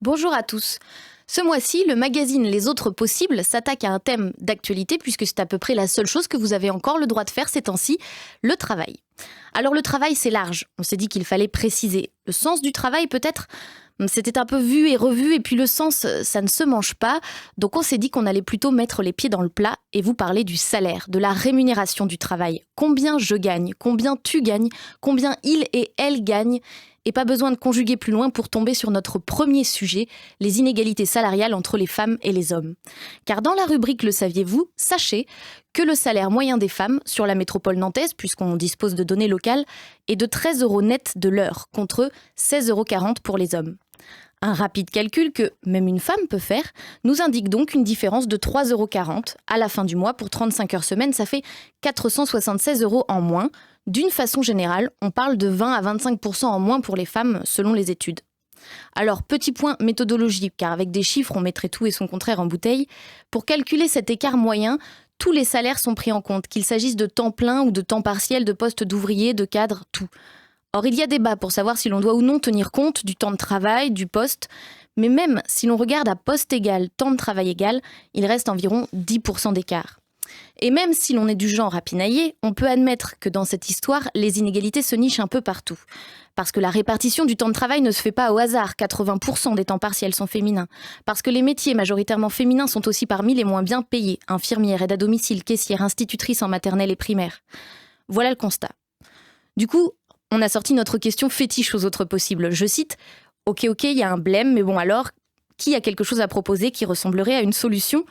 Bonjour à tous. Ce mois-ci, le magazine Les Autres Possibles s'attaque à un thème d'actualité puisque c'est à peu près la seule chose que vous avez encore le droit de faire ces temps-ci, le travail. Alors le travail, c'est large. On s'est dit qu'il fallait préciser. Le sens du travail, peut-être, c'était un peu vu et revu et puis le sens, ça ne se mange pas. Donc on s'est dit qu'on allait plutôt mettre les pieds dans le plat et vous parler du salaire, de la rémunération du travail. Combien je gagne, combien tu gagnes, combien il et elle gagnent. Et pas besoin de conjuguer plus loin pour tomber sur notre premier sujet, les inégalités salariales entre les femmes et les hommes. Car dans la rubrique Le saviez-vous, sachez que le salaire moyen des femmes sur la métropole nantaise, puisqu'on dispose de données locales, est de 13 € net de l'heure, contre 16,40 € pour les hommes. Un rapide calcul que même une femme peut faire nous indique donc une différence de 3,40 € à la fin du mois pour 35 heures semaine, ça fait 476 € en moins. D'une façon générale, on parle de 20 à 25% en moins pour les femmes selon les études. Alors, petit point méthodologique, car avec des chiffres, on mettrait tout et son contraire en bouteille. Pour calculer cet écart moyen, tous les salaires sont pris en compte, qu'il s'agisse de temps plein ou de temps partiel, de postes d'ouvriers, de cadres, tout. Or, il y a débat pour savoir si l'on doit ou non tenir compte du temps de travail, du poste, mais même si l'on regarde à poste égal, temps de travail égal, il reste environ 10% d'écart. Et même si l'on est du genre à pinailler, on peut admettre que dans cette histoire, les inégalités se nichent un peu partout. Parce que la répartition du temps de travail ne se fait pas au hasard, 80% des temps partiels sont féminins. Parce que les métiers majoritairement féminins sont aussi parmi les moins bien payés, infirmière, aide à domicile, caissière, institutrice en maternelle et primaire. Voilà le constat. Du coup, on a sorti notre question fétiche aux autres possibles. Je cite « Ok, il y a un blême, mais bon alors, qui a quelque chose à proposer qui ressemblerait à une solution ?»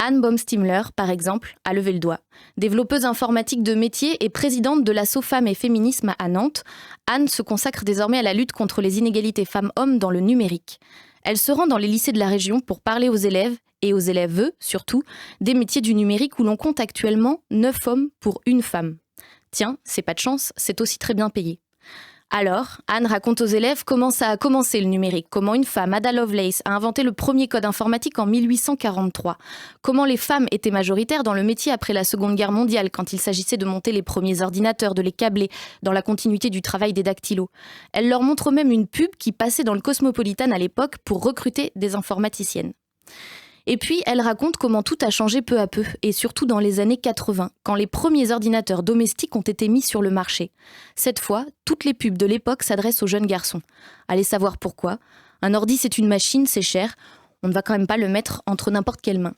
Anne Baumstimler, par exemple, a levé le doigt. Développeuse informatique de métier et présidente de l'asso Femmes et Féminisme à Nantes, Anne se consacre désormais à la lutte contre les inégalités femmes-hommes dans le numérique. Elle se rend dans les lycées de la région pour parler aux élèves, et aux élèves surtout, des métiers du numérique où l'on compte actuellement 9 hommes pour 1 femme. Tiens, c'est pas de chance, c'est aussi très bien payé. Alors, Anne raconte aux élèves comment ça a commencé le numérique, comment une femme, Ada Lovelace, a inventé le premier code informatique en 1843, comment les femmes étaient majoritaires dans le métier après la Seconde Guerre mondiale quand il s'agissait de monter les premiers ordinateurs, de les câbler dans la continuité du travail des dactylos. Elle leur montre même une pub qui passait dans le Cosmopolitan à l'époque pour recruter des informaticiennes. Et puis, elle raconte comment tout a changé peu à peu, et surtout dans les années 80, quand les premiers ordinateurs domestiques ont été mis sur le marché. Cette fois, toutes les pubs de l'époque s'adressent aux jeunes garçons. Allez savoir pourquoi. Un ordi, c'est une machine, c'est cher. On ne va quand même pas le mettre entre n'importe quelle main.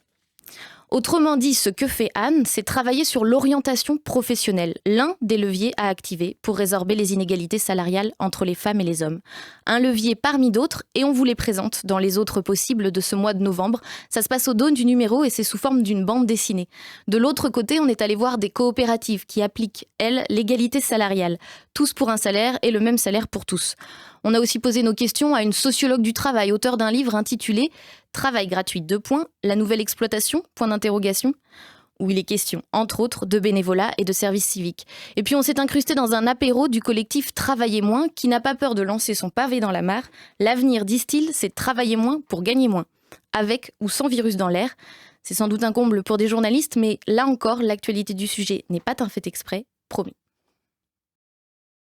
Autrement dit, ce que fait Anne, c'est travailler sur l'orientation professionnelle, l'un des leviers à activer pour résorber les inégalités salariales entre les femmes et les hommes. Un levier parmi d'autres, et on vous les présente dans les autres possibles de ce mois de novembre. Ça se passe au dos du numéro et c'est sous forme d'une bande dessinée. De l'autre côté, on est allé voir des coopératives qui appliquent, elles, l'égalité salariale. Tous pour un salaire et le même salaire pour tous. On a aussi posé nos questions à une sociologue du travail, auteure d'un livre intitulé « Travail gratuit, la nouvelle exploitation ?» où il est question, entre autres, de bénévolat et de service civique. Et puis on s'est incrusté dans un apéro du collectif Travailler moins, qui n'a pas peur de lancer son pavé dans la mare. L'avenir, disent-ils, c'est travailler moins pour gagner moins. Avec ou sans virus dans l'air. C'est sans doute un comble pour des journalistes, mais là encore, l'actualité du sujet n'est pas un fait exprès, promis.